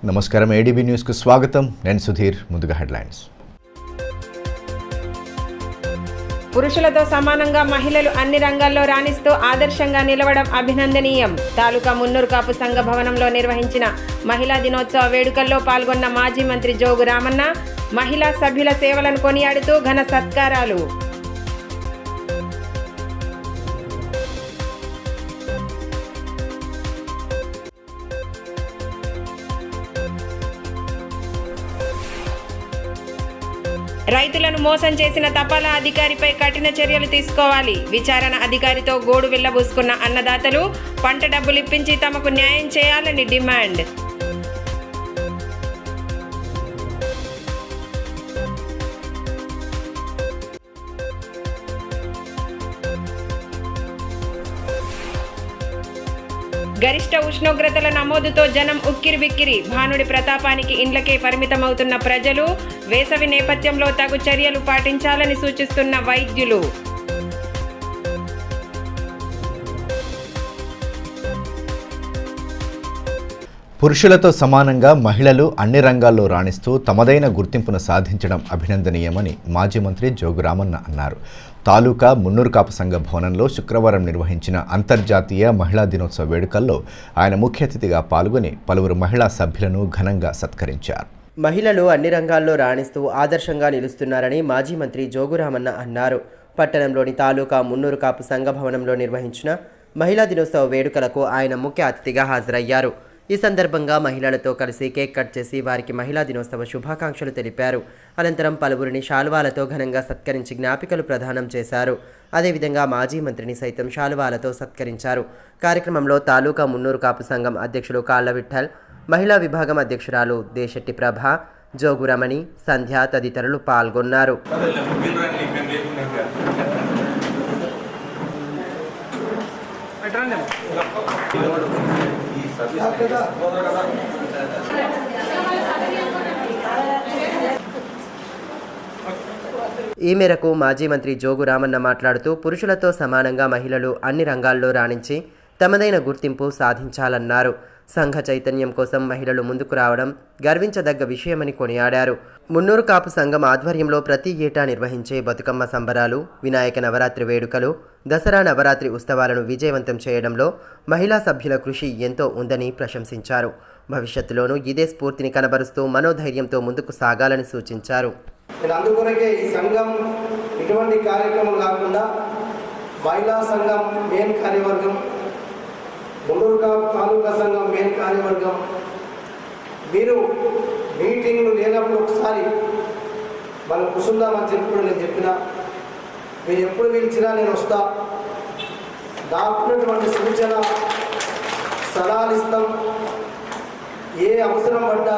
నమస్కారం ఏడీబీ న్యూస్కు స్వాగతం. నేను సుధీర్. ముందుగా హెడ్లైన్స్. పురుషులతో సమానంగా మహిళలు అన్ని రంగాల్లో రాణిస్తూ ఆదర్శంగా నిలవడం అభినందనీయం. తాలూకా మున్నూరు కాపు సంఘ భవనంలో నిర్వహించిన మహిళా దినోత్సవ వేడుకల్లో పాల్గొన్న మాజీ మంత్రి జోగు రామన్న మహిళా సభ్యుల సేవలను కొనియాడుతూ ఘన సత్కారాలు. రైతులను మోసం చేసిన తపాలా అధికారిపై కఠిన చర్యలు తీసుకోవాలి. విచారణ అధికారితో గోడు వెళ్లబూసుకున్న అన్నదాతలు పంట డబ్బులు ఇప్పించి తమకు న్యాయం చేయాలని డిమాండ్. గరిష్ట ఉష్ణోగ్రతల నమోదుతో జనం ఉక్కిరిబిక్కిరి. భానుడి ప్రతాపానికి ఇండ్లకే పరిమితమవుతున్న ప్రజలు. వేసవి నేపథ్యంలో తగు చర్యలు పాటించాలని సూచిస్తున్న వైద్యులు. పురుషులతో సమానంగా మహిళలు అన్ని రంగాల్లో రాణిస్తూ తమదైన గుర్తింపును సాధించడం అభినందనీయమని మాజీ మంత్రి జోగు రామన్న అన్నారు. తాలూకా మున్నూరు కాపు సంఘ భవనంలో శుక్రవారం నిర్వహించిన అంతర్జాతీయ మహిళా దినోత్సవ వేడుకల్లో ఆయన ముఖ్య అతిథిగా పాల్గొని పలువురు మహిళా సభ్యులను ఘనంగా సత్కరించారు. మహిళలు అన్ని రంగాల్లో రాణిస్తూ ఆదర్శంగా నిలుస్తున్నారని మాజీ మంత్రి జోగు రామన్న అన్నారు. పట్టణంలోని తాలూకా మున్నూరు కాపు సంఘ భవనంలో నిర్వహించిన మహిళా దినోత్సవ వేడుకలకు ఆయన ముఖ్య అతిథిగా హాజరయ్యారు. ఈ సందర్భంగా మహిళలతో కలిసి కేక్ కట్ చేసి వారికి మహిళా దినోత్సవ శుభాకాంక్షలు తెలిపారు. అనంతరం పలువురిని శాలువాలతో ఘనంగా సత్కరించి జ్ఞాపికలు ప్రదానం చేశారు. అదేవిధంగా మాజీ మంత్రిని సైతం శాలువాలతో సత్కరించారు. కార్యక్రమంలో తాలూకా మున్నూరు కాపు సంఘం అధ్యక్షులు కాళ్ళ విఠల్, మహిళా విభాగం అధ్యక్షురాలు దేశెట్టి ప్రభ, జోగు రమణి, సంధ్య తదితరులు పాల్గొన్నారు. ఈ మేరకు మాజీ మంత్రి జోగు రామన్న మాట్లాడుతూ పురుషులతో సమానంగా మహిళలు అన్ని రంగాల్లో రాణించి తమదైన గుర్తింపు సాధించాలన్నారు. సంఘ చైతన్యం కోసం మహిళలు ముందుకు రావడం గర్వించదగ్గ విషయమని కొనియాడారు. మున్నూరు కాపు సంఘం ఆధ్వర్యంలో ప్రతి ఏటా నిర్వహించే బతుకమ్మ సంబరాలు, వినాయక నవరాత్రి వేడుకలు, దసరా నవరాత్రి ఉత్సవాలను విజయవంతం చేయడంలో మహిళా సభ్యుల కృషి ఎంతో ఉందని ప్రశంసించారు. భవిష్యత్తులోనూ ఇదే స్ఫూర్తిని కనబరుస్తూ మనోధైర్యంతో ముందుకు సాగాలని సూచించారు. అందుకొరకే ఈ సంఘం ఇటువంటి కార్యక్రమం కాకుండా మహిళా సంఘం మెయిన్ కార్యవర్గం, మున్నూరు కాపు తాలూకా సంఘం మెయిన్ కార్యవర్గం, మీరు మీటింగ్లు లేనప్పుడు ఒకసారి మనం కూర్చుందామని చెప్పి నేను చెప్పిన, మీరు ఎప్పుడు పిలిచినా నేను వస్తా, దాకున్నటువంటి సూచన సలహాలు ఇస్తాం. ఏ అవసరం పడ్డా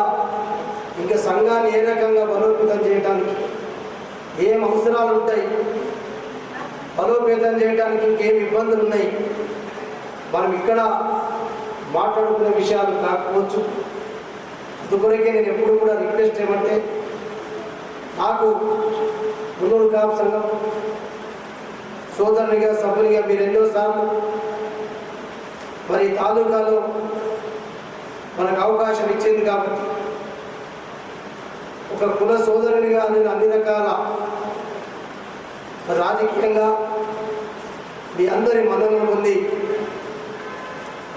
ఇంకా సంఘాన్ని ఏ రకంగా బలోపేతం చేయడానికి ఏం అవసరాలు ఉంటాయి, బలోపేతం చేయడానికి ఇంకేం ఇబ్బందులు ఉన్నాయి, మనం ఇక్కడ మాట్లాడుకునే విషయాలు కాకపోవచ్చు. అందుకొరకే నేను ఎప్పుడు కూడా రిక్వెస్ట్ ఏమంటే, నాకు మున్నూరు కాపు సంఘం సోదరునిగా సభ్యునిగా మీరు ఎన్నోసార్లు మరి తాలూకాలో మనకు అవకాశం ఇచ్చింది కాబట్టి ఒక కుల సోదరునిగా నేను అన్ని రకాల రాజకీయంగా మీ అందరి మద్దతు పొంది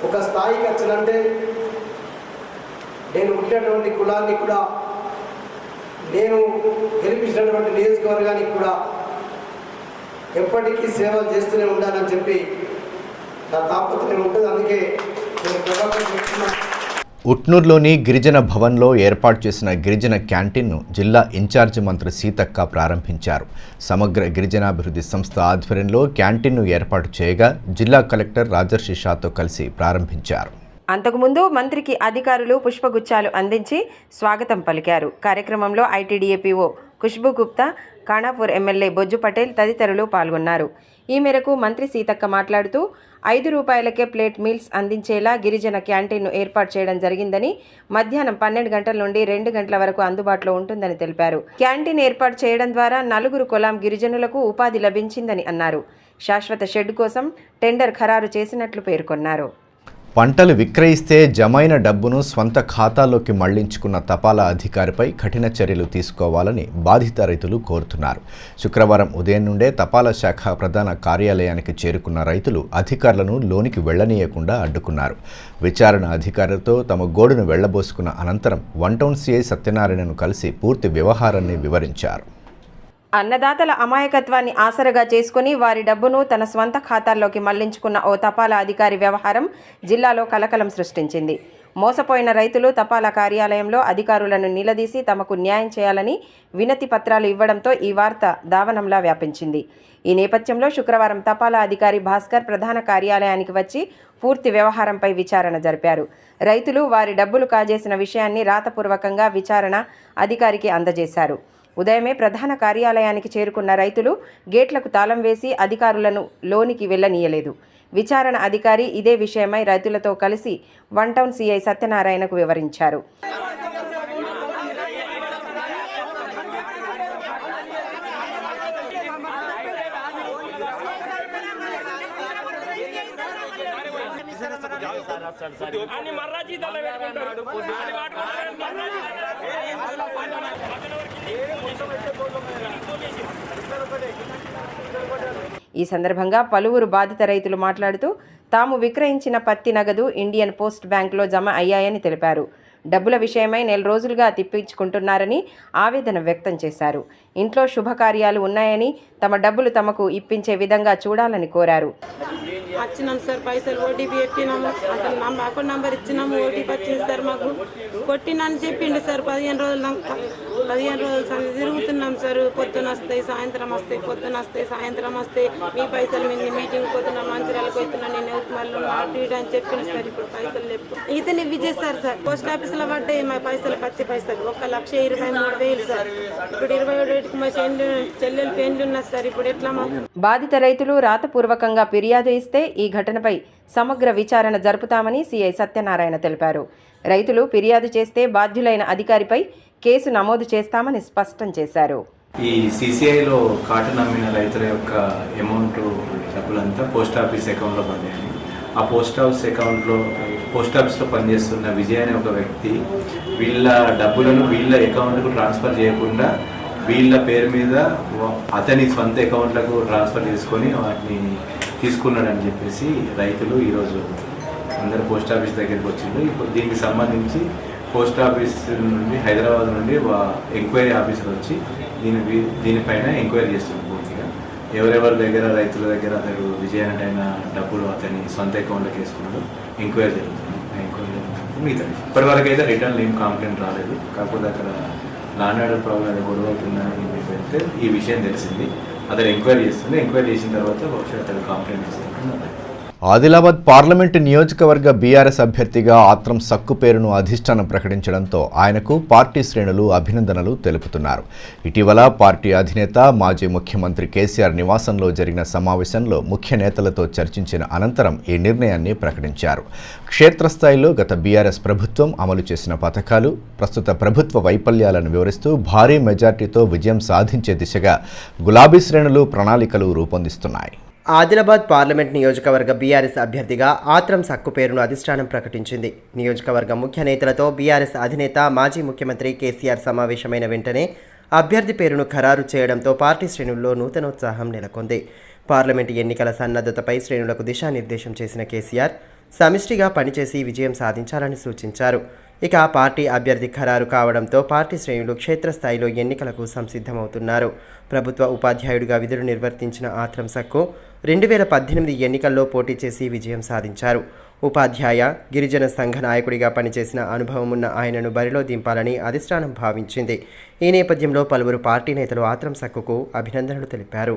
ఒక స్థాయికి వచ్చినంటే నేను ఉండేటువంటి కులాన్ని కూడా, నేను గెలిపించినటువంటి నియోజకవర్గానికి కూడా ఎప్పటికీ సేవలు చేస్తూనే ఉండాలని చెప్పి నా తాపత్రయం ఉంటుంది. అందుకే నేను ప్రభావం చెప్తున్నాను. ఉట్నూరులోని గిరిజన భవన్లో ఏర్పాటు చేసిన గిరిజన క్యాంటీన్ను జిల్లా ఇన్ఛార్జి మంత్రి సీతక్క ప్రారంభించారు. సమగ్ర గిరిజనాభివృద్ధి సంస్థ ఆధ్వర్యంలో క్యాంటీన్ను ఏర్పాటు చేయగా జిల్లా కలెక్టర్ రాజర్షి షాతో కలిసి ప్రారంభించారు. అంతకుముందు మంత్రికి అధికారులు పుష్పగుచ్చాలు అందించి స్వాగతం పలికారు. కార్యక్రమంలో ఐటీడీఏపీఓ ఖుష్బూ గుప్తా, ఖానాపూర్ ఎమ్మెల్యే బొజ్జు పటేల్ తదితరులు పాల్గొన్నారు. ఈ మేరకు మంత్రి సీతక్క మాట్లాడుతూ 5 రూపాయలకే ప్లేట్ మీల్స్ అందించేలా గిరిజన క్యాంటీన్ను ఏర్పాటు చేయడం జరిగిందని, మధ్యాహ్నం 12 గంటల నుండి 2 గంటల వరకు అందుబాటులో ఉంటుందని తెలిపారు. క్యాంటీన్ ఏర్పాటు చేయడం ద్వారా 4 కొలాం గిరిజనులకు ఉపాధి లభించిందని అన్నారు. శాశ్వత షెడ్ కోసం టెండర్ ఖరారు చేసినట్లు పేర్కొన్నారు. పంటలు విక్రయిస్తే జమైన డబ్బును స్వంత ఖాతాలోకి మళ్లించుకున్న తపాలా అధికారిపై కఠిన చర్యలు తీసుకోవాలని బాధిత రైతులు కోరుతున్నారు. శుక్రవారం ఉదయం నుండే తపాలా శాఖ ప్రధాన కార్యాలయానికి చేరుకున్న రైతులు అధికారులను లోనికి వెళ్లనీయకుండా అడ్డుకున్నారు. విచారణ అధికారులతో తమ గోడును వెళ్లబోసుకున్న అనంతరం 1 టౌన్ సిఐ సత్యనారాయణను కలిసి పూర్తి వ్యవహారాన్ని వివరించారు. అన్నదాతల అమాయకత్వాన్ని ఆసరగా చేసుకుని వారి డబ్బును తన స్వంత ఖాతాల్లోకి మళ్లించుకున్న ఓ తపాలా అధికారి వ్యవహారం జిల్లాలో కలకలం సృష్టించింది. మోసపోయిన రైతులు తపాలా కార్యాలయంలో అధికారులను నిలదీసి తమకు న్యాయం చేయాలని వినతి పత్రాలు ఇవ్వడంతో ఈ వార్త దావనంలా వ్యాపించింది. ఈ నేపథ్యంలో శుక్రవారం తపాలా అధికారి భాస్కర్ ప్రధాన కార్యాలయానికి వచ్చి పూర్తి వ్యవహారంపై విచారణ జరిపారు. రైతులు వారి డబ్బులు కాజేసిన విషయాన్ని రాతపూర్వకంగా విచారణ అధికారికి అందజేశారు. ఉదయమే ప్రధాన కార్యాలయానికి చేరుకున్న రైతులు గేట్లకు తాళం వేసి అధికారులను లోనికి వెళ్లనీయలేదు. విచారణ అధికారి ఇదే విషయమై రైతులతో కలిసి 1 టౌన్ సిఐ సత్యనారాయణకు వివరించారు. ఈ సందర్భంగా పలువురు బాధిత రైతులు మాట్లాడుతూ తాము విక్రయించిన పత్తి నగదు ఇండియన్ పోస్ట్ బ్యాంకులో జమ అయ్యాయని తెలిపారు. డబ్బుల విషయమై 4 రోజులుగా తిప్పించుకుంటున్నారని ఆవేదన వ్యక్తం చేశారు. ఇంట్లో శుభకార్యాలు ఉన్నాయని తమ డబ్బులు తమకు ఇప్పించే విధంగా చూడాలని కోరారు. వచ్చినాం సార్, పైసలు ఓటీపీ పెట్టినాము, అతను అకౌంట్ నెంబర్ ఇచ్చినాము, ఓటీపీ వచ్చింది సార్. మాకు కొట్టినని చెప్పిండు సార్. 15 రోజులు తిరుగుతున్నాం సార్. పొద్దున వస్తాయి, సాయంత్రం వస్తాయి, పొద్దున వస్తాయి, సాయంత్రం వస్తాయి. మీ పైసలు మీద మీటింగ్ పోతున్నా, మంచిర్యాలకు పోతున్నా, నేను మళ్ళీ అటు అని చెప్పిండు సార్. ఇప్పుడు పైసలు లేవు. ఇతను ఇవి చేస్తారు సార్. పోస్ట్ ఆఫీసులో పడ్డాయి మా పైసలు, 10 పైసలు 1,23,000 సార్. ఇప్పుడు 27కి మా చెల్లెలు పెండ్లు ఉన్నారు సార్. ఇప్పుడు ఎట్లా? బాధిత రైతులు రాతపూర్వకంగా ఫిర్యాదు ఇస్తే ఈ ఘటనపై సమగ్ర విచారణ జరుపుతామని సిఐ సత్యనారాయణ తెలిపారు. రైతులు ఫిర్యాదు చేస్తే బాధ్యులైన అధికారిపై కేసు నమోదు చేస్తామని స్పష్టం చేశారు. ఈ సిసిఐలో కాటన్ అమ్మిన రైతుల యొక్క అమౌంట్ డబ్బులంతా పోస్ట్ ఆఫీస్ అకౌంట్లో పడ్డాయి. ఆ పోస్ట్ ఆఫీస్లో పనిచేస్తున్న విజయ్ అనే ఒక వ్యక్తి వీళ్ళ డబ్బులను వీళ్ళ అకౌంట్కు ట్రాన్స్ఫర్ చేయకుండా వీళ్ళ పేరు మీద అతని స్వంత అకౌంట్లకు ట్రాన్స్ఫర్ చేసుకొని వాటిని తీసుకున్నాడని చెప్పేసి రైతులు ఈరోజు అందరు పోస్ట్ ఆఫీస్ దగ్గరికి వచ్చిండ్రు. ఇప్పుడు దీనికి సంబంధించి పోస్ట్ ఆఫీస్ నుండి హైదరాబాద్ నుండి ఎంక్వైరీ ఆఫీసర్ వచ్చి దీనిపైన ఎంక్వైరీ చేస్తుంది. పూర్తిగా ఎవరెవరి దగ్గర రైతుల దగ్గర అతడు విజయనైన డబ్బులు అతని సొంత అకౌంట్లోకి వేసుకున్నాడు ఎంక్వైరీ జరుగుతుంది. ఎంక్వైరీ జరుగుతుంది మిగతా ఇప్పటివరకు అయితే రిటర్న్ ఏం కంప్లైంట్ రాలేదు. కాకపోతే అక్కడ ల్యాండ్ ఆర్డర్ ప్రాబ్లం ఏదో గొడవ అవుతుందని అయితే ఈ విషయం తెలిసింది. అతను ఎంక్వైరీ చేస్తుంది. ఎంక్వైరీ చేసిన తర్వాత బహుశా అతను కంప్లైంట్ ఇస్తున్నారు. ఆదిలాబాద్ పార్లమెంటు నియోజకవర్గ బీఆర్ఎస్ అభ్యర్థిగా ఆత్రం సక్కు పేరును అధిష్టానం ప్రకటించడంతో ఆయనకు పార్టీ శ్రేణులు అభినందనలు తెలుపుతున్నారు. ఇటీవల పార్టీ అధినేత మాజీ ముఖ్యమంత్రి కేసీఆర్ నివాసంలో జరిగిన సమావేశంలో ముఖ్య నేతలతో చర్చించిన అనంతరం ఈ నిర్ణయాన్ని ప్రకటించారు. క్షేత్రస్థాయిలో గత బీఆర్ఎస్ ప్రభుత్వం అమలు చేసిన పథకాలు, ప్రస్తుత ప్రభుత్వ వైఫల్యాలను వివరిస్తూ భారీ మెజార్టీతో విజయం సాధించే దిశగా గులాబీ శ్రేణులు ప్రణాళికలు రూపొందిస్తున్నాయి. ఆదిలాబాద్ పార్లమెంట్ నియోజకవర్గ బీఆర్ఎస్ అభ్యర్థిగా ఆత్రం సక్కు పేరును అధిష్టానం ప్రకటించింది. నియోజకవర్గ ముఖ్య నేతలతో బీఆర్ఎస్ అధినేత మాజీ ముఖ్యమంత్రి కేసీఆర్ సమావేశమైన వెంటనే అభ్యర్థి పేరును ఖరారు చేయడంతో పార్టీ శ్రేణుల్లో నూతనోత్సాహం నెలకొంది. పార్లమెంటు ఎన్నికల సన్నద్ధతపై శ్రేణులకు దిశానిర్దేశం చేసిన కేసీఆర్ సమిష్టిగా పనిచేసి విజయం సాధించాలని సూచించారు. ఇక పార్టీ అభ్యర్థి ఖరారు కావడంతో పార్టీ శ్రేణులు క్షేత్రస్థాయిలో ఎన్నికలకు సంసిద్ధమవుతున్నారు. ప్రభుత్వ ఉపాధ్యాయుడిగా విధులు నిర్వర్తించిన ఆత్రం సక్కు 2018 ఎన్నికల్లో పోటీ చేసి విజయం సాధించారు. ఉపాధ్యాయ, గిరిజన సంఘ నాయకుడిగా పనిచేసిన అనుభవం ఉన్న ఆయనను బరిలో దింపాలని అధిష్టానం భావించింది. ఈ నేపథ్యంలో పలువురు పార్టీ నేతలు ఆత్రం సక్కుకు అభినందనలు తెలిపారు.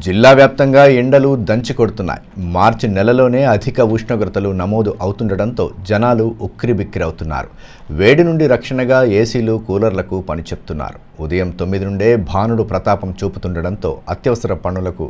జిల్లా వ్యాప్తంగా ఎండలు దంచి కొడుతున్నాయి. మార్చి నెలలోనే అధిక ఉష్ణోగ్రతలు నమోదు అవుతుండటంతో జనాలు ఉక్కిరిబిక్కిరవుతున్నారు. వేడి నుండి రక్షణగా ఏసీలు, కూలర్లకు పని చెప్తున్నారు. ఉదయం 9 నుండే భానుడు ప్రతాపం చూపుతుండటంతో అత్యవసర పనులకు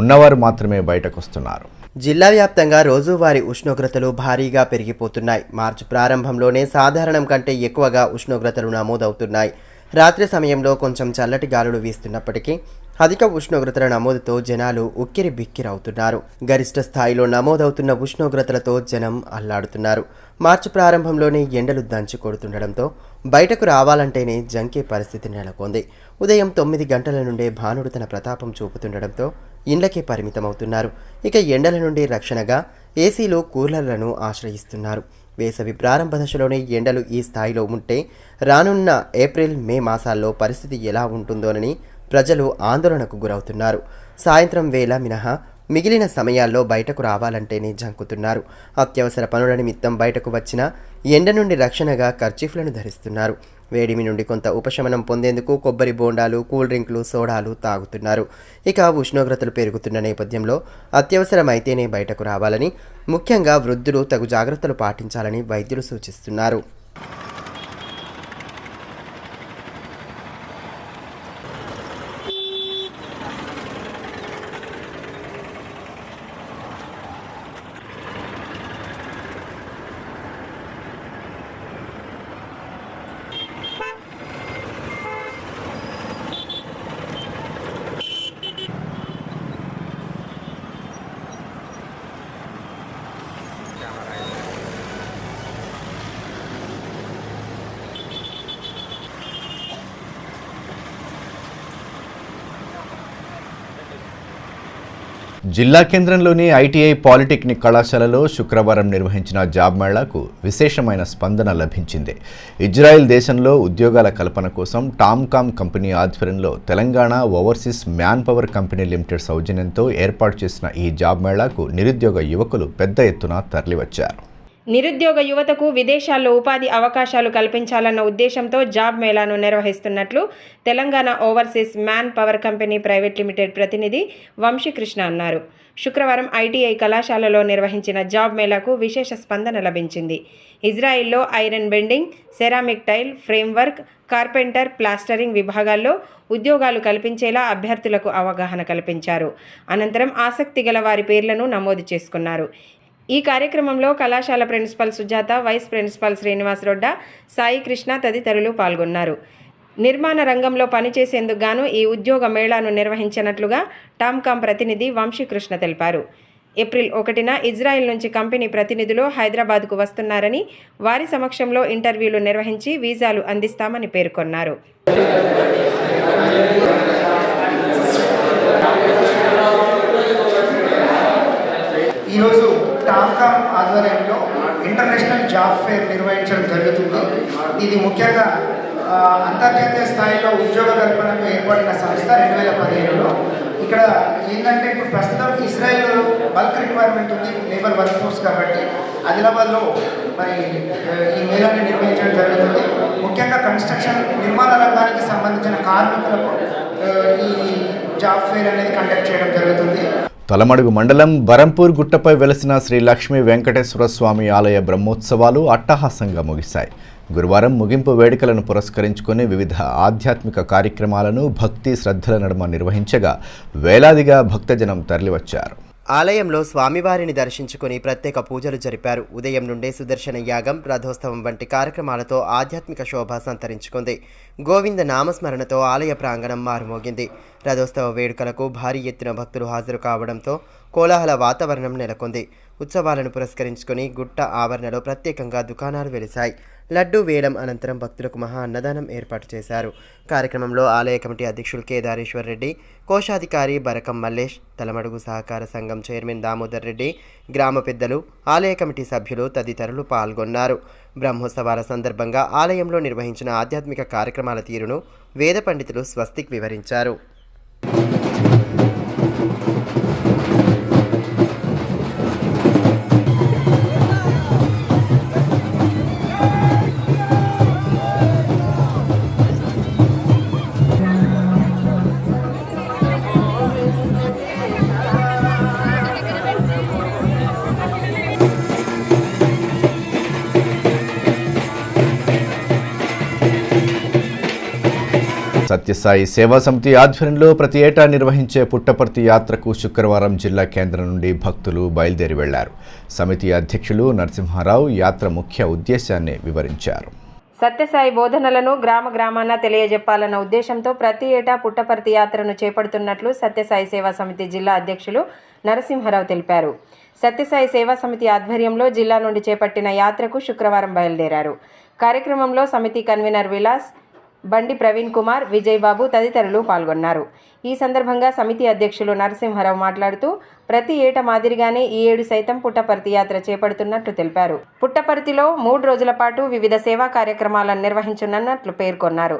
ఉన్నవారు మాత్రమే బయటకొస్తున్నారు. జిల్లా వ్యాప్తంగా రోజువారీ ఉష్ణోగ్రతలు భారీగా పెరిగిపోతున్నాయి. మార్చి ప్రారంభంలోనే సాధారణం కంటే ఎక్కువగా ఉష్ణోగ్రతలు నమోదవుతున్నాయి. రాత్రి సమయంలో కొంచెం చల్లటి గాలులు వీస్తున్నప్పటికీ అధిక ఉష్ణోగ్రతల నమోదుతో జనాలు ఉక్కిరి బిక్కిరవుతున్నారు. గరిష్ట స్థాయిలో నమోదవుతున్న ఉష్ణోగ్రతలతో జనం అల్లాడుతున్నారు. మార్చి ప్రారంభంలోనే ఎండలు దంచి కొడుతుండడంతో బయటకు రావాలంటేనే జంకే పరిస్థితి నెలకొంది. ఉదయం 9 గంటల నుండే భానుడు తన ప్రతాపం చూపుతుండడంతో ఇండ్లకే పరిమితమవుతున్నారు. ఇక ఎండల నుండి రక్షణగా ఏసీలు, కూలర్లను ఆశ్రయిస్తున్నారు. వేసవి ప్రారంభ దశలోనే ఎండలు ఈ స్థాయిలో ఉంటే రానున్న ఏప్రిల్, మే మాసాల్లో పరిస్థితి ఎలా ఉంటుందోనని ప్రజలు ఆందోళనకు గురవుతున్నారు. సాయంత్రం వేళ మినహా మిగిలిన సమయాల్లో బయటకు రావాలంటేనే జంకుతున్నారు. అత్యవసర పనుల నిమిత్తం బయటకు వచ్చినా ఎండ నుండి రక్షణగా కర్చీఫ్లను ధరిస్తున్నారు. వేడిమి నుండి కొంత ఉపశమనం పొందేందుకు కొబ్బరి బోండాలు, కూల్ డ్రింక్లు, సోడాలు తాగుతున్నారు. ఇక ఉష్ణోగ్రతలు పెరుగుతున్న నేపథ్యంలో అత్యవసరమైతేనే బయటకు రావాలని, ముఖ్యంగా వృద్ధులు తగు జాగ్రత్తలు పాటించాలని వైద్యులు సూచిస్తున్నారు. జిల్లా కేంద్రంలోని ఐటీఐ పాలిటెక్నిక్ కళాశాలలో శుక్రవారం నిర్వహించిన జాబ్ మేళాకు విశేషమైన స్పందన లభించింది. ఇజ్రాయెల్ దేశంలో ఉద్యోగాల కల్పన కోసం టామ్కామ్ కంపెనీ ఆధ్వర్యంలో Telangana overseas man power company limited సౌజన్యంతో ఏర్పాటు చేసిన ఈ జాబ్ మేళాకు నిరుద్యోగ యువకులు పెద్ద ఎత్తున తరలివచ్చారు. నిరుద్యోగ యువతకు విదేశాల్లో ఉపాధి అవకాశాలు కల్పించాలన్న ఉద్దేశంతో జాబ్ మేళాను నిర్వహిస్తున్నట్లు Telangana overseas man power company private limited ప్రతినిధి వంశీకృష్ణ అన్నారు. శుక్రవారం ఐటీఐ కళాశాలలో నిర్వహించిన జాబ్ మేళాకు విశేష స్పందన లభించింది. ఇజ్రాయిల్లో iron bending, ceramic tile, framework, carpenter, plastering విభాగాల్లో ఉద్యోగాలు కల్పించేలా అభ్యర్థులకు అవగాహన కల్పించారు. అనంతరం ఆసక్తి గల వారి పేర్లను నమోదు చేసుకున్నారు. ఈ కార్యక్రమంలో కళాశాల principal Sujatha, vice principal Srinivas Rodda, Sai Krishna తదితరులు పాల్గొన్నారు. నిర్మాణ రంగంలో పనిచేసేందుకు గాను ఈ ఉద్యోగ మేళాను నిర్వహించినట్లుగా టామ్కామ్ ప్రతినిధి వంశీకృష్ణ తెలిపారు. ఏప్రిల్ 1న ఇజ్రాయెల్ నుంచి కంపెనీ ప్రతినిధులు హైదరాబాద్కు వస్తున్నారని, వారి సమక్షంలో ఇంటర్వ్యూలు నిర్వహించి వీసాలు అందిస్తామని పేర్కొన్నారు. ఈరోజు టామ్కామ్ ఆధ్వర్యంలో ఇంటర్నేషనల్ జాబ్ ఫేర్ నిర్వహించడం జరుగుతుంది. ఇది ముఖ్యంగా అంతర్జాతీయ స్థాయిలో ఉద్యోగ కల్పనకు ఏర్పడిన సంస్థ 2015లో. ఇక్కడ ఏంటంటే ఇప్పుడు ప్రస్తుతం ఇజ్రాయెల్లో బల్క్ రిక్వైర్మెంట్ ఉంది, లేబర్ వర్క్ ఫోర్స్, కాబట్టి ఆదిలాబాద్లో మరి ఈ మేళాన్ని నిర్వహించడం జరుగుతుంది. ముఖ్యంగా కన్స్ట్రక్షన్, నిర్మాణ రంగానికి సంబంధించిన కార్మికులకు ఈ జాబ్ ఫేర్ అనేది కండక్ట్ చేయడం జరుగుతుంది. తలమడుగు మండలం బరంపూర్ గుట్టపై వెలసిన శ్రీ లక్ష్మీ వెంకటేశ్వర స్వామి ఆలయ బ్రహ్మోత్సవాలు అట్టహాసంగా ముగిశాయి. గురువారం ముగింపు వేడుకలను పురస్కరించుకొని వివిధ ఆధ్యాత్మిక కార్యక్రమాలను భక్తి శ్రద్ధల నడుమ నిర్వహించగా వేలాదిగా భక్తజనం తరలివచ్చారు. ఆలయంలో స్వామివారిని దర్శించుకుని ప్రత్యేక పూజలు జరిపారు. ఉదయం నుండే సుదర్శన యాగం, రథోత్సవం వంటి కార్యక్రమాలతో ఆధ్యాత్మిక శోభ సంతరించుకుంది. గోవింద నామస్మరణతో ఆలయ ప్రాంగణం మారుమోగింది. రథోత్సవ వేడుకలకు భారీ ఎత్తున భక్తులు హాజరు కావడంతో కోలాహల వాతావరణం నెలకొంది. ఉత్సవాలను పురస్కరించుకుని గుట్ట ఆవరణలో ప్రత్యేకంగా దుకాణాలు వెలిశాయి. లడ్డూ వేలం అనంతరం భక్తులకు మహా అన్నదానం ఏర్పాటు చేశారు. కార్యక్రమంలో ఆలయ కమిటీ అధ్యక్షులు కేదారేశ్వర్ రెడ్డి, కోశాధికారి బరకం మల్లేష్, తలమడుగు సహకార సంఘం చైర్మన్ దామోదర్ రెడ్డి, గ్రామ పెద్దలు, ఆలయ కమిటీ సభ్యులు తదితరులు పాల్గొన్నారు. బ్రహ్మోత్సవాల సందర్భంగా ఆలయంలో నిర్వహించిన ఆధ్యాత్మిక కార్యక్రమాల తీరును వేద పండితులు స్వస్తిక్ వివరించారు. సత్యసాయి సేవా సమితి ఆధ్వర్యంలో ప్రతి ఏటా నిర్వహించే పుట్టపర్తి యాత్రకు శుక్రవారం జిల్లా కేంద్రం నుండి భక్తులు బయలుదేరి వెళ్లారు. సమితి అధ్యక్షులు నరసింహారావు యాత్ర ముఖ్య ఉద్దేశాన్ని వివరించారు. సత్యసాయి బోధనలను గ్రామ గ్రామాన తెలియజెప్పాలన్న ఉద్దేశంతో ప్రతి ఏటా పుట్టపర్తి యాత్రను చేపడుతున్నట్లు సత్యసాయి సేవా సమితి జిల్లా అధ్యక్షులు నరసింహారావు తెలిపారు. సత్యసాయి సేవా సమితి ఆధ్వర్యంలో జిల్లా నుండి చేపట్టిన యాత్రకు శుక్రవారం బయలుదేరారు. కార్యక్రమంలో సమితి కన్వీనర్ విలాస్, బండి ప్రవీణ్ కుమార్, విజయ్ బాబు తదితరులు పాల్గొన్నారు. ఈ సందర్భంగా సమితి అధ్యక్షులు నరసింహారావు మాట్లాడుతూ ప్రతి ఏటా మాదిరిగానే ఈ ఏడు సైతం పుట్టపర్తి యాత్ర చేపడుతున్నట్లు తెలిపారు. పుట్టపర్తిలో 3 రోజుల పాటు వివిధ సేవా కార్యక్రమాలను నిర్వహించనున్నట్లు పేర్కొన్నారు.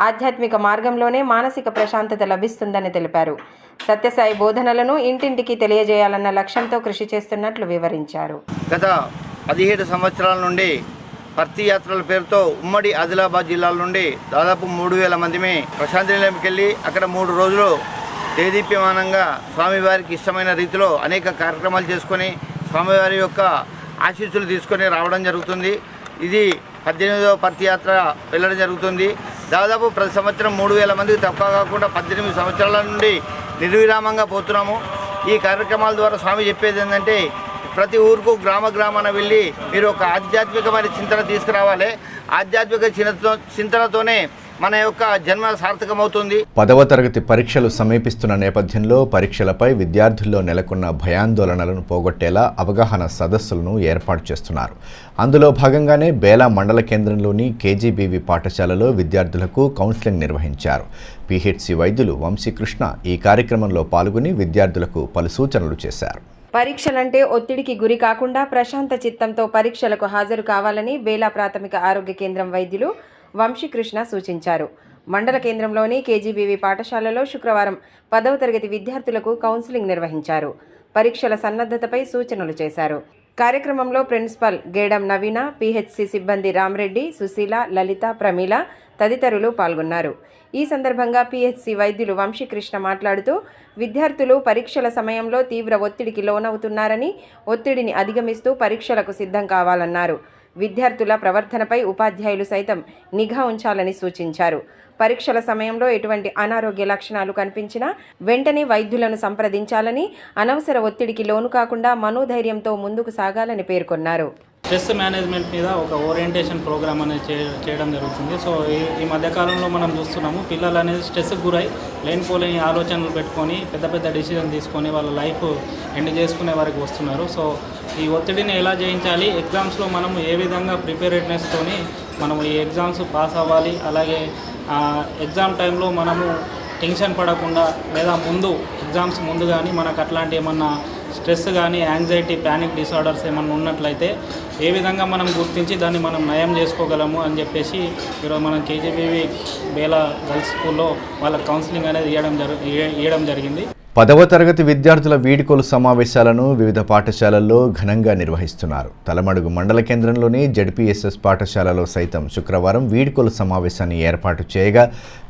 ఆధ్యాత్మిక మార్గంలోనే మానసిక ప్రశాంతత లభిస్తుందని తెలిపారు. సత్యసాయి బోధనలను ఇంటింటికి తెలియజేయాలన్న లక్ష్యంతో కృషి చేస్తున్నట్లు వివరించారు. గత 17 సంవత్సరాల నుండి పర్తి యాత్రల పేరుతో ఉమ్మడి ఆదిలాబాద్ జిల్లాల నుండి దాదాపు 3000 మందిమే ప్రశాంతి నిలయంకి వెళ్ళి అక్కడ 3 రోజులు దేదీప్యమానంగా స్వామివారికి ఇష్టమైన రీతిలో అనేక కార్యక్రమాలు చేసుకొని స్వామివారి యొక్క ఆశీస్సులు తీసుకొని రావడం జరుగుతుంది. ఇది 18వ పర్తి యాత్ర వెళ్ళడం జరుగుతుంది. దాదాపు ప్రతి సంవత్సరం 3000 మందికి తక్కువ కాకుండా 18 సంవత్సరాల నుండి నిర్విరామంగా పోతున్నాము. ఈ కార్యక్రమాల ద్వారా స్వామి చెప్పేది ఏంటంటే ప్రతి ఊరుకు గ్రామాన వెళ్ళి మీరు ఒక ఆధ్యాత్మికమైన చింతన తీసుకురావాలి. ఆధ్యాత్మిక చింతనతోనే మన యొక్క జన్మ సార్థకమవుతుంది. 10వ తరగతి పరీక్షలు సమీపిస్తున్న నేపథ్యంలో పరీక్షలపై విద్యార్థుల్లో నెలకొన్న భయాందోళనలను పోగొట్టేలా అవగాహన సదస్సులను ఏర్పాటు చేస్తున్నారు. అందులో భాగంగానే బేలా మండల కేంద్రంలోని కేజీబీవీ పాఠశాలలో విద్యార్థులకు కౌన్సిలింగ్ నిర్వహించారు. పిహెచ్సి వైద్యులు వంశీకృష్ణ ఈ కార్యక్రమంలో పాల్గొని విద్యార్థులకు పలు సూచనలు చేశారు. పరీక్షలంటే ఒత్తిడికి గురి కాకుండా ప్రశాంత చిత్తంతో పరీక్షలకు హాజరు కావాలని బేలా ప్రాథమిక ఆరోగ్య కేంద్రం వైద్యులు వంశీకృష్ణ సూచించారు. మండల కేంద్రంలోని కేజీబీవీ పాఠశాలలో శుక్రవారం 10వ తరగతి విద్యార్థులకు కౌన్సిలింగ్ నిర్వహించారు. పరీక్షల సన్నద్ధతపై సూచనలు చేశారు. కార్యక్రమంలో ప్రిన్సిపల్ గేడం నవీన, పిహెచ్సి సిబ్బంది రామరెడ్డి, సుశీల, లలిత, ప్రమీల తదితరులు పాల్గొన్నారు. ఈ సందర్భంగా పిహెచ్సి వైద్యులు వంశీకృష్ణ మాట్లాడుతూ విద్యార్థులు పరీక్షల సమయంలో తీవ్ర ఒత్తిడికి లోనవుతున్నారని, ఒత్తిడిని అధిగమిస్తూ పరీక్షలకు సిద్ధం కావాలన్నారు. విద్యార్థుల ప్రవర్తనపై ఉపాధ్యాయులు సైతం నిఘా ఉంచాలని సూచించారు. పరీక్షల సమయంలో ఎటువంటి అనారోగ్య లక్షణాలు కనిపించినా వెంటనే వైద్యులను సంప్రదించాలని, అనవసర ఒత్తిడికి లోను కాకుండా మనోధైర్యంతో ముందుకు సాగాలని పేర్కొన్నారు. స్ట్రెస్ మేనేజ్మెంట్ మీద ఒక ఓరియంటేషన్ ప్రోగ్రామ్ అనేది చేయడం జరుగుతుంది. సో ఈ మధ్యకాలంలో మనం చూస్తున్నాము పిల్లలు అనేది స్ట్రెస్కి గురై లేనిపోలేని ఆలోచనలు పెట్టుకొని పెద్ద డిసిజన్ తీసుకొని వాళ్ళ లైఫ్ ఎండ్ చేసుకునే వరకు వస్తున్నారు. సో ఈ ఒత్తిడిని ఎలా జయించాలి, ఎగ్జామ్స్లో మనం ఏ విధంగా ప్రిపేరెడ్నెస్తోని మనం ఈ ఎగ్జామ్స్ పాస్ అవ్వాలి, అలాగే ఎగ్జామ్ టైంలో మనము టెన్షన్ పడకుండా లేదా ఎగ్జామ్స్ ముందు కానీ మనకు అట్లాంటి ఏమన్నా స్ట్రెస్ కానీ యాంగ్జైటీ, ప్యానిక్ డిసార్డర్స్ ఏమన్నా ఉన్నట్లయితే ఏ విధంగా మనం గుర్తించి దాన్ని మనం నయం చేసుకోగలము అని చెప్పేసి ఈరోజు మనం కేజీబీవీ బేలా గర్ల్స్ స్కూల్లో వాళ్ళకి కౌన్సిలింగ్ అనేది ఇవ్వడం జరిగింది. 10వ తరగతి విద్యార్థుల వీడ్కోలు సమావేశాలను వివిధ పాఠశాలల్లో ఘనంగా నిర్వహిస్తున్నారు. తలమడుగు మండల కేంద్రంలోని జెడ్పీఎస్ఎస్ పాఠశాలలో సైతం శుక్రవారం వీడ్కోలు సమావేశాన్ని ఏర్పాటు చేయగా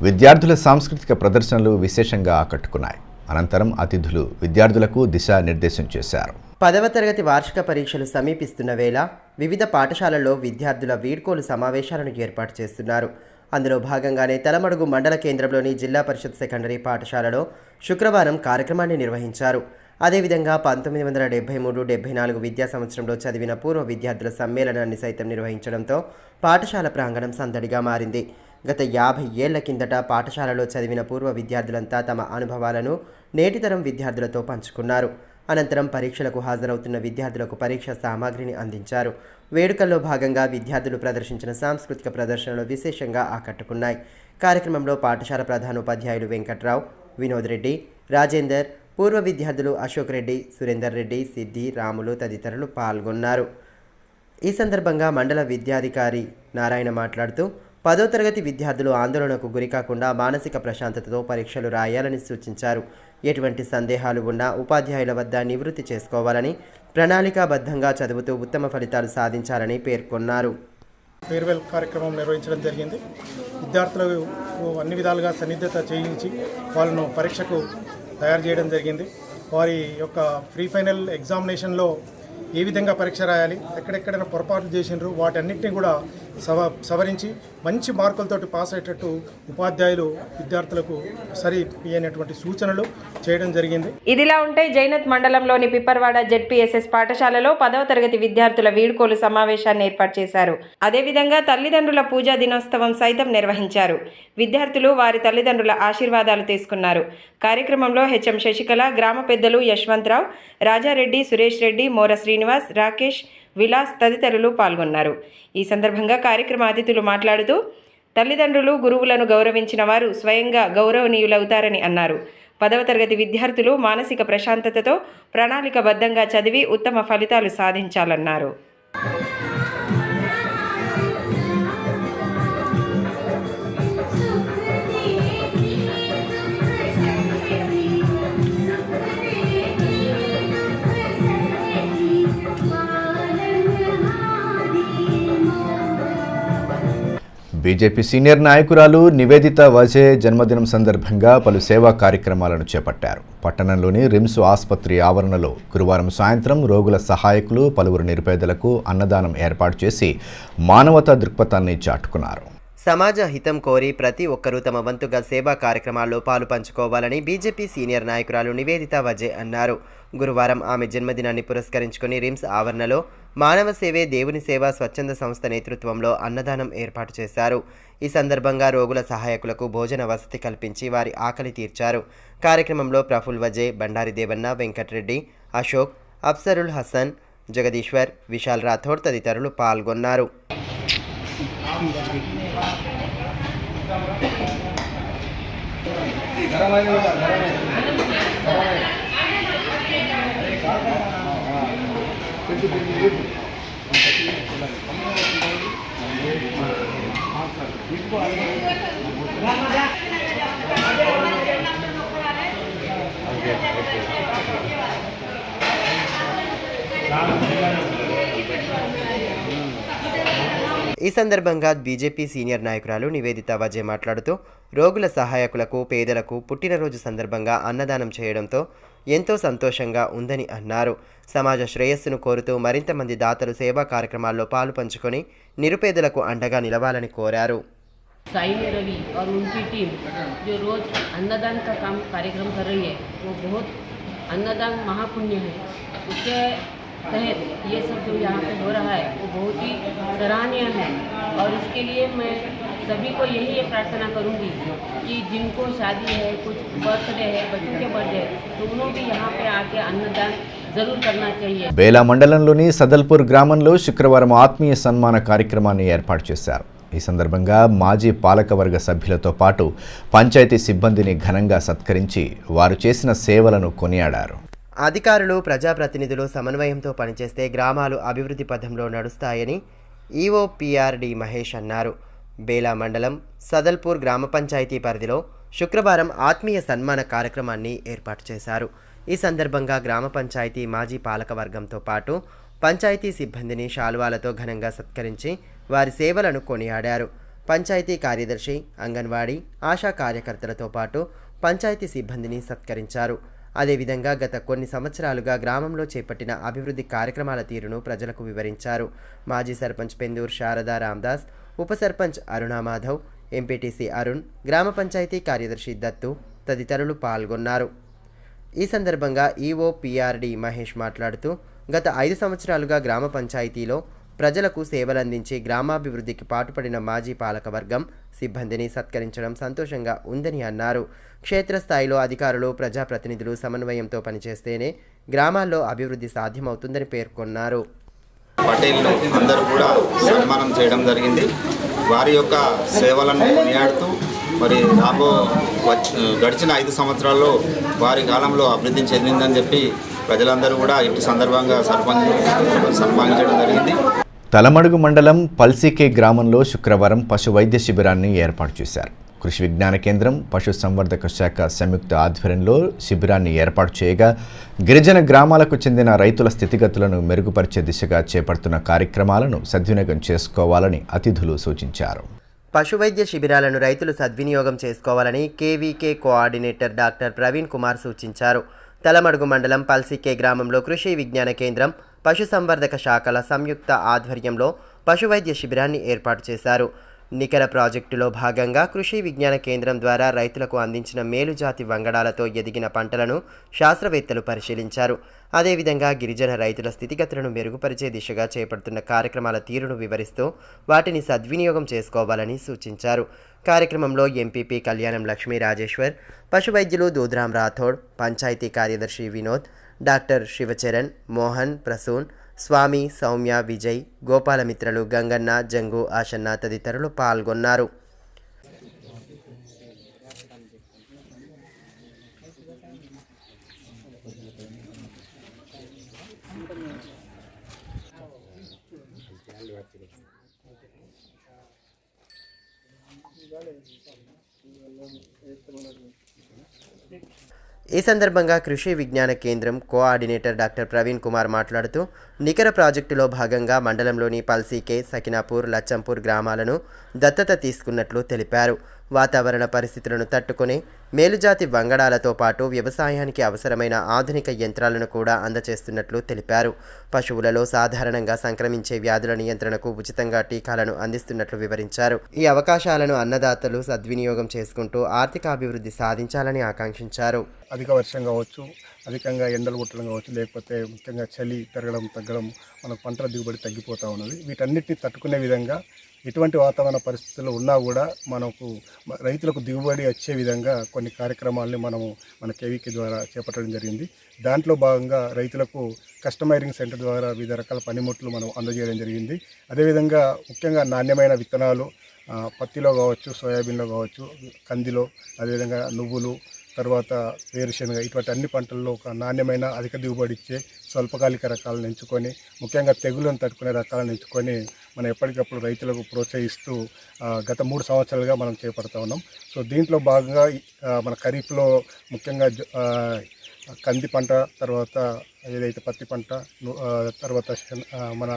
విద్యార్థుల సాంస్కృతిక ప్రదర్శనలు విశేషంగా ఆకట్టుకున్నాయి. అనంతరం అతిథులు విద్యార్థులకు దిశానిర్దేశం చేశారు. 10వ తరగతి వార్షిక పరీక్షలు సమీపిస్తున్న వేళ వివిధ పాఠశాలల్లో విద్యార్థుల వీడ్కోలు సమావేశాలను ఏర్పాటు చేస్తున్నారు. అందులో భాగంగానే తలమడుగు మండల కేంద్రంలోని జిల్లా పరిషత్ సెకండరీ పాఠశాలలో శుక్రవారం కార్యక్రమాన్ని నిర్వహించారు. అదేవిధంగా 1973-74 విద్యా సంవత్సరంలో చదివిన పూర్వ విద్యార్థుల సమ్మేళనాన్ని సైతం నిర్వహించడంతో పాఠశాల ప్రాంగణం సందడిగా మారింది. గత 50 ఏళ్ల కిందట పాఠశాలలో చదివిన పూర్వ విద్యార్థులంతా తమ అనుభవాలను నేటితరం విద్యార్థులతో పంచుకున్నారు. అనంతరం పరీక్షలకు హాజరవుతున్న విద్యార్థులకు పరీక్ష సామాగ్రిని అందించారు. వేడుకల్లో భాగంగా విద్యార్థులు ప్రదర్శించిన సాంస్కృతిక ప్రదర్శనలు విశేషంగా ఆకట్టుకున్నాయి. కార్యక్రమంలో పాఠశాల ప్రధానోపాధ్యాయులు వెంకట్రావు, వినోద్ రెడ్డి, రాజేందర్, పూర్వ విద్యార్థులు అశోక్ రెడ్డి, సురేందర్ రెడ్డి, సిద్ధి, రాములు తదితరులు పాల్గొన్నారు. ఈ సందర్భంగా మండల విద్యాధికారి నారాయణ మాట్లాడుతూ 10వ తరగతి విద్యార్థులు ఆందోళనకు గురికాకుండా మానసిక ప్రశాంతతతో పరీక్షలు రాయాలని సూచించారు. ఎటువంటి సందేహాలు ఉన్నా ఉపాధ్యాయుల వద్ద నివృత్తి చేసుకోవాలని, ప్రణాళికాబద్ధంగా చదువుతూ ఉత్తమ ఫలితాలు సాధించాలని పేర్కొన్నారు. ఫేర్వెల్ కార్యక్రమం నిర్వహించడం జరిగింది. విద్యార్థులకు అన్ని విధాలుగా సన్నిధత చేయించి వాళ్ళను పరీక్షకు తయారు చేయడం జరిగింది. వారి యొక్క ప్రీ ఫైనల్ ఎగ్జామినేషన్లో ఏ విధంగా పరీక్ష రాయాలి, ఎక్కడెక్కడైనా పొరపాట్లు చేసినారు వాటన్నిటిని కూడా సవరించి మంచి మార్కులతోటి పాస్ అయ్యేటట్టు ఉపాధ్యాయులు విద్యార్థులకు సరి అయినటువంటి సూచనలు చేయడం జరిగింది. ఇదిలా ఉంటే జైనత్ మండలంలోని పిప్పర్వాడ జెడ్పీఎస్ఎస్ పాఠశాలలో 10వ తరగతి విద్యార్థుల వీడ్కోలు సమావేశాన్ని ఏర్పాటు చేశారు. అదేవిధంగా తల్లిదండ్రుల పూజా దినోత్సవం సైతం నిర్వహించారు. విద్యార్థులు వారి తల్లిదండ్రుల ఆశీర్వాదాలు తీసుకున్నారు. కార్యక్రమంలో హెచ్ఎం శశికళ, గ్రామ పెద్దలు యశ్వంతరావు, రాజారెడ్డి, సురేష్ రెడ్డి, మోర శ్రీనివాస్, రాకేష్, విలాస్ తదితరులు పాల్గొన్నారు. ఈ సందర్భంగా కార్యక్రమ అతిథులు మాట్లాడుతూ తల్లిదండ్రులు, గురువులను గౌరవించిన వారు స్వయంగా గౌరవనీయులవుతారని అన్నారు. 10వ తరగతి విద్యార్థులు మానసిక ప్రశాంతతతో ప్రణాళికబద్ధంగా చదివి ఉత్తమ ఫలితాలు సాధించాలన్నారు. బీజేపీ సీనియర్ నాయకురాలు నివేదిత వజే జన్మదినం సందర్భంగా పలు సేవా కార్యక్రమాలను చేపట్టారు. పట్టణంలోని రిమ్స్ ఆసుపత్రి ఆవరణలో గురువారం సాయంత్రం రోగుల సహాయకులు పలువురు నిరుపేదలకు అన్నదానం ఏర్పాటు చేసి మానవతా దృక్పథాన్ని చాటుకున్నారు. సమాజ హితం కోరి ప్రతి ఒక్కరూ తమ వంతుగా సేవా కార్యక్రమాల్లో పాలు పంచుకోవాలని బీజేపీ సీనియర్ నాయకురాలు నివేదిత వజే అన్నారు. గురువారం ఆమె జన్మదినాన్ని పురస్కరించుకుని రిమ్స్ ఆవరణలో మానవ సేవే దేవుని సేవ స్వచ్ఛంద సంస్థ నేతృత్వంలో అన్నదానం ఏర్పాటు చేశారు. ఈ సందర్భంగా రోగుల సహాయకులకు భోజన వసతి కల్పించి వారి ఆకలి తీర్చారు. కార్యక్రమంలో ప్రఫుల్ వజే, బండారి దేవన్న, వెంకటరెడ్డి, అశోక్, అఫ్సరుల్ హసన్, జగదీశ్వర్, విశాల్ రాథోడ్ తదితరులు పాల్గొన్నారు. ఈ సందర్భంగా బీజేపీ సీనియర్ నాయకురాలు నివేదిత వజే మాట్లాడుతూ రోగుల సహాయకులకు, పేదలకు పుట్టినరోజు సందర్భంగా అన్నదానం చేయడంతో ఎంతో సంతోషంగా ఉందని అన్నారు. సమాజ శ్రేయస్సును కోరుతూ మరింత మంది దాతలు సేవా కార్యక్రమాల్లో పాలు పంచుకొని నిరుపేదలకు అండగా నిలవాలని కోరారు. साई में रवि और उनकी टीम जो रोज़ अन्नदान का कार्यक्रम कर रही है वो बहुत अन्नदान महापुण्य है. उसके तहत ये सब जो यहाँ पे हो रहा है वो बहुत ही सराहनीय है और इसके लिए मैं सभी को यही प्रार्थना करूँगी कि जिनको शादी है, कुछ बर्थडे है, बच्चों के बर्थडे तो उन्होंने भी यहाँ पे आके अन्नदान जरूर करना चाहिए. బేలా మండలంలోని సదల్పూర్ గ్రామంలో శుక్రవారం ఆత్మీయ సన్మాన కార్యక్రమాన్ని ఏర్పాటు చేశారు. ఈ సందర్భంగా మాజీ పాలకవర్గ సభ్యులతో పాటు పంచాయతీ సిబ్బందిని ఘనంగా సత్కరించి వారు చేసిన సేవలను కొనియాడారు. అధికారులు, ప్రజాప్రతినిధులు సమన్వయంతో పనిచేస్తే గ్రామాలు అభివృద్ధి పథంలో నడుస్తాయని ఈఓ పిఆర్డి మహేష్ అన్నారు. బేలా మండలం సదల్పూర్ గ్రామ పంచాయతీ పరిధిలో శుక్రవారం ఆత్మీయ సన్మాన కార్యక్రమాన్ని ఏర్పాటు చేశారు. ఈ సందర్భంగా గ్రామ పంచాయతీ మాజీ పాలకవర్గంతో పాటు పంచాయతీ సిబ్బందిని శాలువాలతో ఘనంగా సత్కరించి వారి సేవలను కొనియాడారు. పంచాయతీ కార్యదర్శి, అంగన్వాడీ, ఆశా కార్యకర్తలతో పాటు పంచాయతీ సిబ్బందిని సత్కరించారు. అదేవిధంగా గత కొన్ని సంవత్సరాలుగా గ్రామంలో చేపట్టిన అభివృద్ధి కార్యక్రమాల తీరును ప్రజలకు వివరించారు. మాజీ సర్పంచ్ పెందూర్ శారదా రామదాస్, ఉప సర్పంచ్ అరుణామాధవ్, ఎంపీటీసీ అరుణ్, గ్రామ పంచాయతీ కార్యదర్శి దత్తు తదితరులు పాల్గొన్నారు. ఈ సందర్భంగా ఈఓ పిఆర్డి మహేష్ మాట్లాడుతూ గత 5 సంవత్సరాలుగా గ్రామ పంచాయతీలో ప్రజలకు సేవలందించి గ్రామాభివృద్ధికి పాటుపడిన మాజీ పాలకవర్గం సిబ్బందిని సత్కరించడం సంతోషంగా ఉందని అన్నారు. క్షేత్రస్థాయిలో అధికారులు, ప్రజాప్రతినిధులు సమన్వయంతో పనిచేస్తేనే గ్రామాల్లో అభివృద్ధి సాధ్యమవుతుందని పేర్కొన్నారు. పటేల్ను అందరూ కూడా సన్మానం చేయడం జరిగింది. వారి యొక్క సేవలను కొనియాడుతూ మరి గడిచిన 5 సంవత్సరాల్లో వారి కాలంలో అభివృద్ధి చెందిందని చెప్పి ప్రజలందరూ కూడా ఇంటి సందర్భంగా సన్మానించడం జరిగింది. తలమడుగు మండలం పల్సికే గ్రామంలో శుక్రవారం పశు వైద్య శిబిరాన్ని ఏర్పాటు చేశారు. కృషి విజ్ఞాన కేంద్రం, పశు సంవర్ధక శాఖ సంయుక్త ఆధ్వర్యంలో శిబిరాన్ని ఏర్పాటు చేయగా గిరిజన గ్రామాలకు చెందిన రైతుల స్థితిగతులను మెరుగుపరిచే దిశగా చేపడుతున్న కార్యక్రమాలను సద్వినియోగం చేసుకోవాలని అతిథులు సూచించారు. పశువైద్య శిబిరాలను రైతులు సద్వినియోగం చేసుకోవాలని KVK coordinator doctor Praveen Kumar సూచించారు. తలమడుగు మండలం పల్సికే గ్రామంలో కృషి విజ్ఞాన కేంద్రం, పశుసంవర్ధక శాఖల సంయుక్త ఆధ్వర్యంలో పశువైద్య శిబిరాన్ని ఏర్పాటు చేశారు. నికర ప్రాజెక్టులో భాగంగా కృషి విజ్ఞాన కేంద్రం ద్వారా రైతులకు అందించిన మేలుజాతి వంగడాలతో ఎదిగిన పంటలను శాస్త్రవేత్తలు పరిశీలించారు. అదేవిధంగా గిరిజన రైతుల స్థితిగతులను మెరుగుపరిచే దిశగా చేపడుతున్న కార్యక్రమాల తీరును వివరిస్తూ వాటిని సద్వినియోగం చేసుకోవాలని సూచించారు. కార్యక్రమంలో ఎంపీపీ కళ్యాణం లక్ష్మీ రాజేశ్వర్, పశువైద్యులు దూద్రాం రాథోడ్, పంచాయతీ కార్యదర్శి వినోద్, డాక్టర్ శివచరణ్, మోహన్, ప్రసూన్, స్వామి, సౌమ్య, విజయ్, గోపాలమిత్రలు, గంగన్న, జంగు, ఆశన్న తదితరులు పాల్గొన్నారు. ఈ సందర్భంగా కృషి విజ్ఞాన కేంద్రం కోఆర్డినేటర్ డాక్టర్ ప్రవీణ్ కుమార్ మాట్లాడుతూ నికర ప్రాజెక్టులో భాగంగా మండలంలోని పల్సీకే, సకినాపూర్, లచ్చంపూర్ గ్రామాలను దత్తత తీసుకున్నట్లు తెలిపారు. వాతావరణ పరిస్థితులను తట్టుకుని మేలుజాతి వంగడాలతో పాటు వ్యవసాయానికి అవసరమైన ఆధునిక యంత్రాలను కూడా అందజేస్తున్నట్లు తెలిపారు. పశువులలో సాధారణంగా సంక్రమించే వ్యాధుల నియంత్రణకు ఉచితంగా టీకాలను అందిస్తున్నట్లు వివరించారు. ఈ అవకాశాలను అన్నదాతలు సద్వినియోగం చేసుకుంటూ ఆర్థికాభివృద్ధి సాధించాలని ఆకాంక్షించారు. అధిక వర్షం కావచ్చు, అధికంగా ఎండలు కొట్టడం కావచ్చు, లేకపోతే ముఖ్యంగా చలి పెరగడం తగ్గడం, మనకు పంటల దిగుబడి తగ్గిపోతూ ఉన్నది. వీటన్నిటిని తట్టుకునే విధంగా ఎటువంటి వాతావరణ పరిస్థితులు ఉన్నా కూడా మనకు రైతులకు దిగుబడి వచ్చే విధంగా కొన్ని కార్యక్రమాలని మన కేవీకే ద్వారా చేపట్టడం జరిగింది. దాంట్లో భాగంగా రైతులకు కస్టమైజింగ్ సెంటర్ ద్వారా వివిధ రకాల పనిముట్లు మనం అందజేయడం జరిగింది. అదేవిధంగా ముఖ్యంగా నాణ్యమైన విత్తనాలు పత్తిలో కావచ్చు, సోయాబీన్లో కావచ్చు, కందిలో, అదేవిధంగా నువ్వులు, తర్వాత వేరుశనగ, ఇటువంటి అన్ని పంటల్లో ఒక నాణ్యమైన అధిక దిగుబడి ఇచ్చే స్వల్పకాలిక రకాలను ఎంచుకొని, ముఖ్యంగా తెగులను తట్టుకునే రకాలను ఎంచుకొని మనం ఎప్పటికప్పుడు రైతులకు ప్రోత్సహిస్తూ గత 3 సంవత్సరాలుగా మనం చేపడుతూ ఉన్నాం. సో దీంట్లో భాగంగా మన ఖరీఫ్లో ముఖ్యంగా కంది పంట, తర్వాత ఏదైతే పత్తి పంట, తర్వాత మన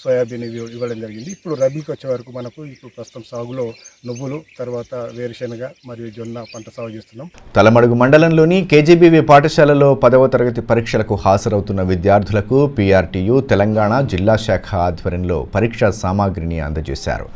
సోయాబీన్ ఇవ్వడం జరిగింది. ఇప్పుడు రబీకి వచ్చే వరకు మనకు ఇప్పుడు ప్రస్తుతం సాగులో నువ్వులు, తర్వాత వేరుశెనగ మరియు జొన్న పంట సాగు చేస్తున్నాం. తలమడుగు మండలంలోని కేజీబీవీ పాఠశాలలో 10వ తరగతి పరీక్షలకు హాజరవుతున్న విద్యార్థులకు పీఆర్టీయూ తెలంగాణ జిల్లా శాఖ ఆధ్వర్యంలో పరీక్షా సామాగ్రిని అందజేశారు.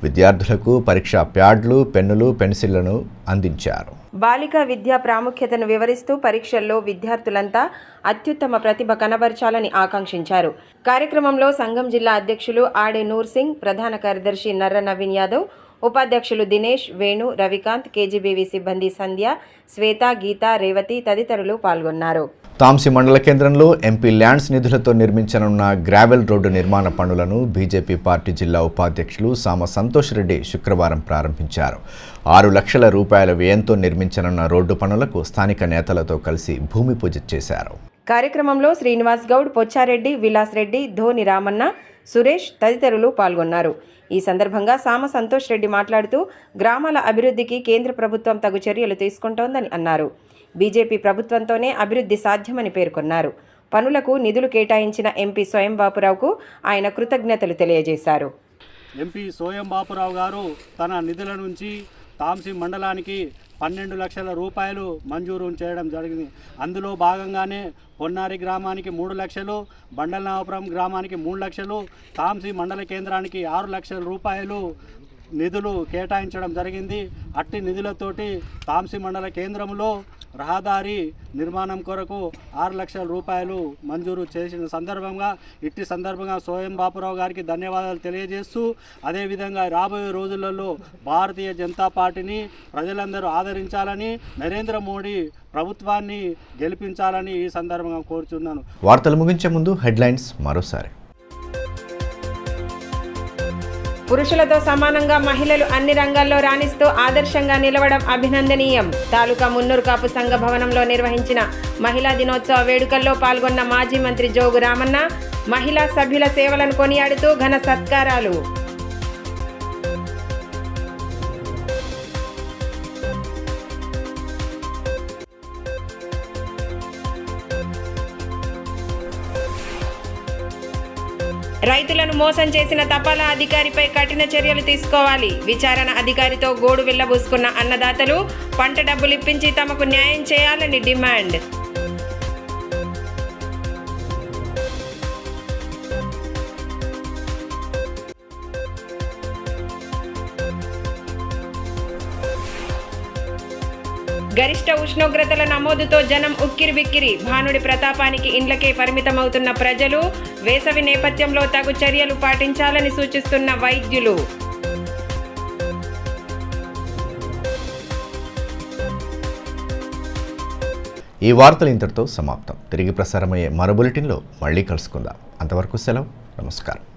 విద్యార్థులకు పరీక్షా ప్యాడ్లు, పెన్నులు, పెన్సిళ్లను అందించారు. బాలికా విద్యా ప్రాముఖ్యతను వివరిస్తూ పరీక్షల్లో విద్యార్థులంతా అత్యుత్తమ ప్రతిభ కనబర్చాలని ఆకాంక్షించారు. కార్యక్రమంలో సంఘం జిల్లా అధ్యక్షులు ఆడే నూర్ సింగ్, ప్రధాన కార్యదర్శి నర్ర నవీన్ యాదవ్, ఉపాధ్యక్షులు దినేష్, వేణు, రవికాంత్, కేజీబీవీ సిబ్బంది సంధ్య, శ్వేత, గీత, రేవతి తదితరులు పాల్గొన్నారు. తాంసి మండల కేంద్రంలో ఎంపీ ల్యాండ్స్ నిధులతో నిర్మించనున్న గ్రావెల్ రోడ్డు నిర్మాణ పనులను బీజేపీ పార్టీ జిల్లా ఉపాధ్యక్షులు సామ సంతోష్ రెడ్డి శుక్రవారం ప్రారంభించారు. 6 లక్షల రూపాయల వ్యయంతో నిర్మించనున్న రోడ్డు పనులకు స్థానిక నేతలతో కలిసి భూమి పూజ చేశారు. కార్యక్రమంలో శ్రీనివాస్ గౌడ్, పొచ్చారెడ్డి, విలాస్ రెడ్డి, ధోని రామన్న, సురేష్ తదితరులు పాల్గొన్నారు. ఈ సందర్భంగా సామ సంతోష్ రెడ్డి మాట్లాడుతూ గ్రామాల అభివృద్ధికి కేంద్ర ప్రభుత్వం తగు చర్యలు తీసుకుంటోందని అన్నారు. బీజేపీ ప్రభుత్వంతోనే అభివృద్ధి సాధ్యమని పేర్కొన్నారు. పనులకు నిధులు కేటాయించిన ఎంపీ స్వయం బాపురావుకు ఆయన కృతజ్ఞతలు తెలియజేశారు. ఎంపీ స్వయం బాపురావు గారు తన నిధుల నుంచి తాంసి మండలానికి 12 లక్షల రూపాయలు మంజూరు చేయడం జరిగింది. అందులో భాగంగానే పొన్నారి గ్రామానికి 3 లక్షలు, బండలనాపురం గ్రామానికి 3 లక్షలు, తాంసి మండల కేంద్రానికి 6 లక్షల రూపాయలు నిధులు కేటాయించడం జరిగింది. అట్టి నిధులతోటి తాంసి మండల కేంద్రంలో రహదారి నిర్మాణం కొరకు 6 లక్షల రూపాయలు మంజూరు చేసిన సందర్భంగా స్వయం బాపురావు గారికి ధన్యవాదాలు తెలియజేస్తూ, అదేవిధంగా రాబోయే రోజులలో భారతీయ జనతా పార్టీని ప్రజలందరూ ఆదరించాలని, నరేంద్ర మోడీ ప్రభుత్వాన్ని గెలిపించాలని ఈ సందర్భంగా కోరుచున్నాను. వార్తలు ముగించే ముందు హెడ్లైన్స్ మరోసారి. పురుషులతో సమానంగా మహిళలు అన్ని రంగాల్లో రాణిస్తూ ఆదర్శంగా నిలవడం అభినందనీయం. తాలూకా మున్నూరు కాపు సంఘ భవనంలో నిర్వహించిన మహిళా దినోత్సవ వేడుకల్లో పాల్గొన్న మాజీ మంత్రి జోగు రామన్న మహిళా సభ్యుల సేవలను కొనియాడుతూ ఘన సత్కారాలు. రైతులను మోసం చేసిన తపాలా అధికారిపై కఠిన చర్యలు తీసుకోవాలి. విచారణ అధికారితో గోడు వెళ్లబూసుకున్న అన్నదాతలు పంట డబ్బులు ఇప్పించి తమకు న్యాయం చేయాలని డిమాండ్. గరిష్ట ఉష్ణోగ్రతల నమోదుతో జనం ఉక్కిరిబిక్కిరి. భానుడి ప్రతాపానికి ఇండ్లకే పరిమితమవుతున్న ప్రజలు. వేసవి నేపథ్యంలో తగు చర్యలు పాటించాలని సూచిస్తున్న వైద్యులు. ఈ వార్తలు ఇంతటితో సమాప్తం. తిరిగి ప్రసారమయ్యే మరో బులెటిన్లో మళ్ళీ కలుసుకుందాం. అంతవరకు సెలవు. నమస్కారం.